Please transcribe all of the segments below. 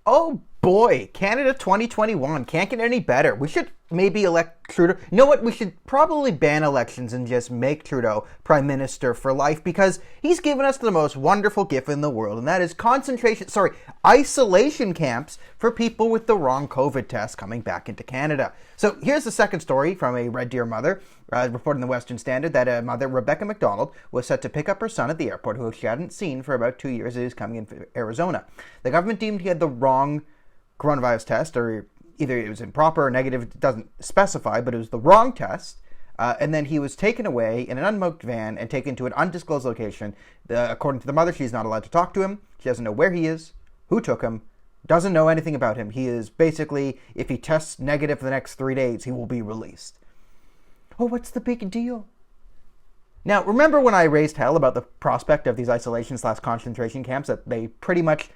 Oh boy, Canada 2021 can't get any better. We should maybe elect Trudeau. You know what? We should probably ban elections and just make Trudeau Prime Minister for life because he's given us the most wonderful gift in the world, and that is isolation camps for people with the wrong COVID test coming back into Canada. So here's the second story from a Red Deer mother, reported in the Western Standard, that a mother, Rebecca McDonald, was set to pick up her son at the airport, who she hadn't seen for about 2 years as he was coming in from Arizona. The government deemed he had the wrong coronavirus test, or either it was improper or negative, it doesn't specify, but it was the wrong test. And then he was taken away in an unmarked van and taken to an undisclosed location. According to the mother, she's not allowed to talk to him. She doesn't know where he is, who took him, doesn't know anything about him. He is basically, if he tests negative for the next 3 days, he will be released. Oh, what's the big deal? Now, remember when I raised hell about the prospect of these isolation/concentration camps that they pretty much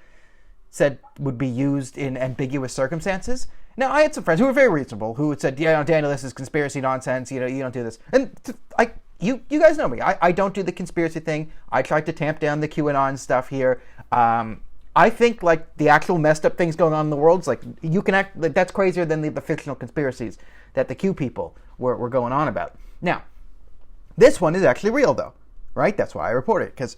said would be used in ambiguous circumstances? Now, I had some friends who were very reasonable who had said, yeah, Daniel, this is conspiracy nonsense, you don't do this. And you guys know me. I don't do the conspiracy thing. I tried to tamp down the QAnon stuff here. I think, like, the actual messed up things going on in the world, like, you can act, like, that's crazier than the fictional conspiracies that the Q people were going on about. Now, this one is actually real, though, right? That's why I report it, because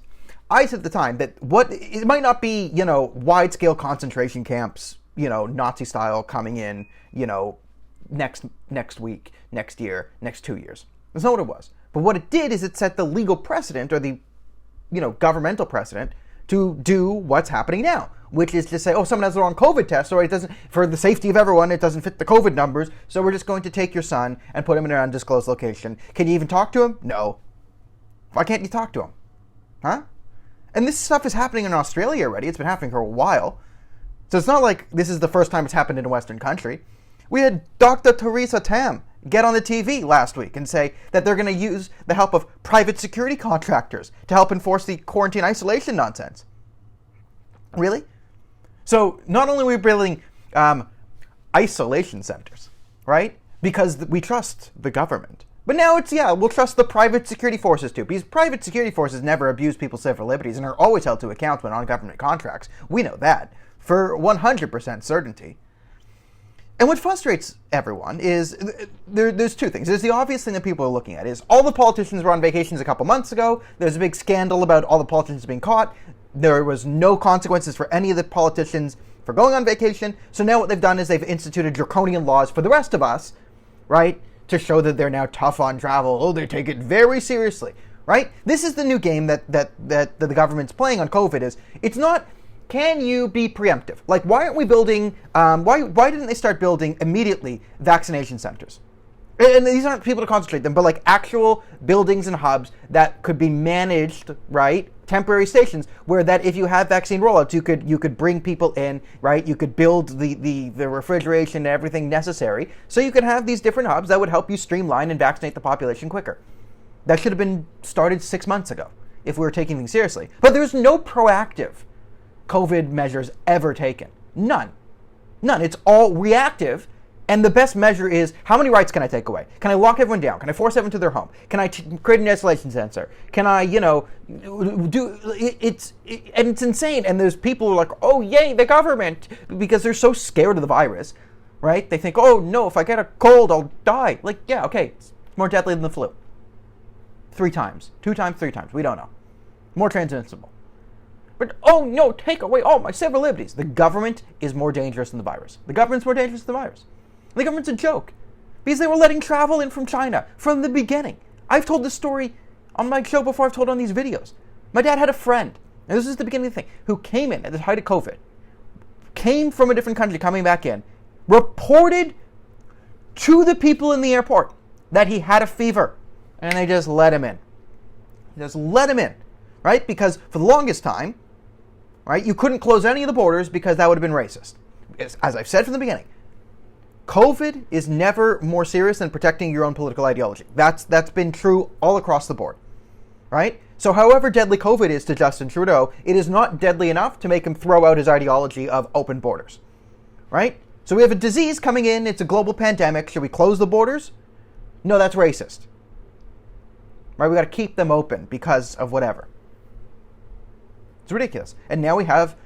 I said at the time that it might not be, wide-scale concentration camps, Nazi style coming in, next week, next year, next 2 years. That's not what it was. But what it did is it set the legal precedent, or the, governmental precedent, to do what's happening now, which is to say, oh, someone has the wrong COVID test, or it doesn't, for the safety of everyone, it doesn't fit the COVID numbers, so we're just going to take your son and put him in an undisclosed location. Can you even talk to him? No. Why can't you talk to him? Huh? And this stuff is happening in Australia already. It's been happening for a while. So it's not like this is the first time it's happened in a Western country. We had Dr.Tam get on the TV last week and say that they're going to use the help of private security contractors to help enforce the quarantine isolation nonsense. Really? So not only are we building isolation centers, right? Because we trust the government. But now it's, we'll trust the private security forces too, because private security forces never abuse people's civil liberties and are always held to account when on government contracts. We know that for 100% certainty. And what frustrates everyone is there's two things. There's the obvious thing that people are looking at is all the politicians were on vacations a couple months ago. There's a big scandal about all the politicians being caught. There was no consequences for any of the politicians for going on vacation. So now what they've done is they've instituted draconian laws for the rest of us, right? To show that they're now tough on travel. Oh, they take it very seriously, right? This is the new game that the government's playing on COVID is, it's not, can you be preemptive? Like, why aren't we building, why didn't they start building immediately vaccination centers? And these aren't people to concentrate them, but like actual buildings and hubs that could be managed, right? Temporary stations where that if you have vaccine rollouts, you could bring people in, right? You could build the refrigeration and everything necessary. So you could have these different hubs that would help you streamline and vaccinate the population quicker. That should have been started 6 months ago if we were taking things seriously. But there's no proactive COVID measures ever taken. None. It's all reactive. And the best measure is, how many rights can I take away? Can I lock everyone down? Can I force everyone to their home? Can I create an isolation center? Can I, it's insane. And there's people who are like, oh, yay, the government, because they're so scared of the virus, right? They think, oh, no, if I get a cold, I'll die. Like, yeah, okay, it's more deadly than the flu. 3 times, 2 times, 3 times, we don't know. More transmissible. But, oh, no, take away all my civil liberties. The government is more dangerous than the virus. The government's more dangerous than the virus. The government's a joke because they were letting travel in from China from the beginning. I've told this story on my show before. I've told it on these videos. My dad had a friend, and this is the beginning of the thing, who came in at the height of COVID, came from a different country coming back in, reported to the people in the airport that he had a fever, and they just let him in. Just let him in, right? Because for the longest time, right, you couldn't close any of the borders because that would have been racist. As I've said from the beginning, COVID is never more serious than protecting your own political ideology. That's been true all across the board, right? So however deadly COVID is to Justin Trudeau, it is not deadly enough to make him throw out his ideology of open borders, right? So we have a disease coming in. It's a global pandemic. Should we close the borders? No, that's racist, right? We got to keep them open because of whatever. It's ridiculous. And now we have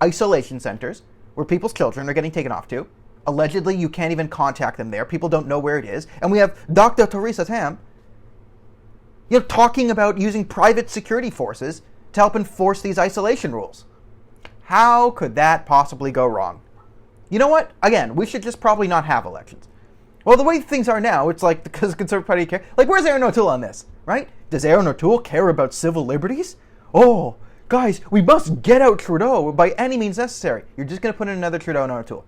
isolation centers where people's children are getting taken off to. Allegedly, you can't even contact them there. People don't know where it is. And we have Dr.Tam, talking about using private security forces to help enforce these isolation rules. How could that possibly go wrong? You know what? Again, we should just probably not have elections. Well, the way things are now, it's like, because the Conservative Party care. Like, where's Erin O'Toole on this, right? Does Erin O'Toole care about civil liberties? Oh, guys, we must get out Trudeau by any means necessary. You're just going to put in another Trudeau and O'Toole.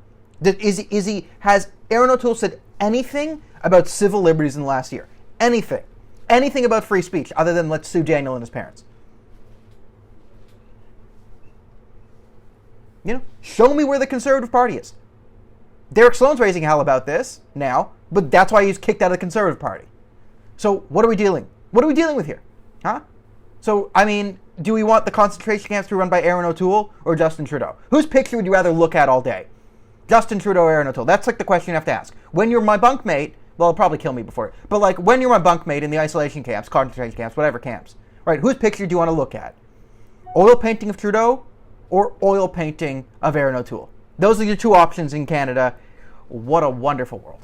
Has Erin O'Toole said anything about civil liberties in the last year? Anything? Anything about free speech other than let's sue Daniel and his parents? Show me where the Conservative Party is. Derek Sloan's raising hell about this now, but that's why he's kicked out of the Conservative Party. So what are we dealing with here? Huh? So, I mean, do we want the concentration camps to be run by Erin O'Toole or Justin Trudeau? Whose picture would you rather look at all day? Justin Trudeau or Erin O'Toole? That's like the question you have to ask. When you're my bunkmate, well, it'll probably kill me before. But like when you're my bunkmate in the isolation camps, concentration camps, whatever camps, right? Whose picture do you want to look at? Oil painting of Trudeau or oil painting of Erin O'Toole? Those are your two options in Canada. What a wonderful world.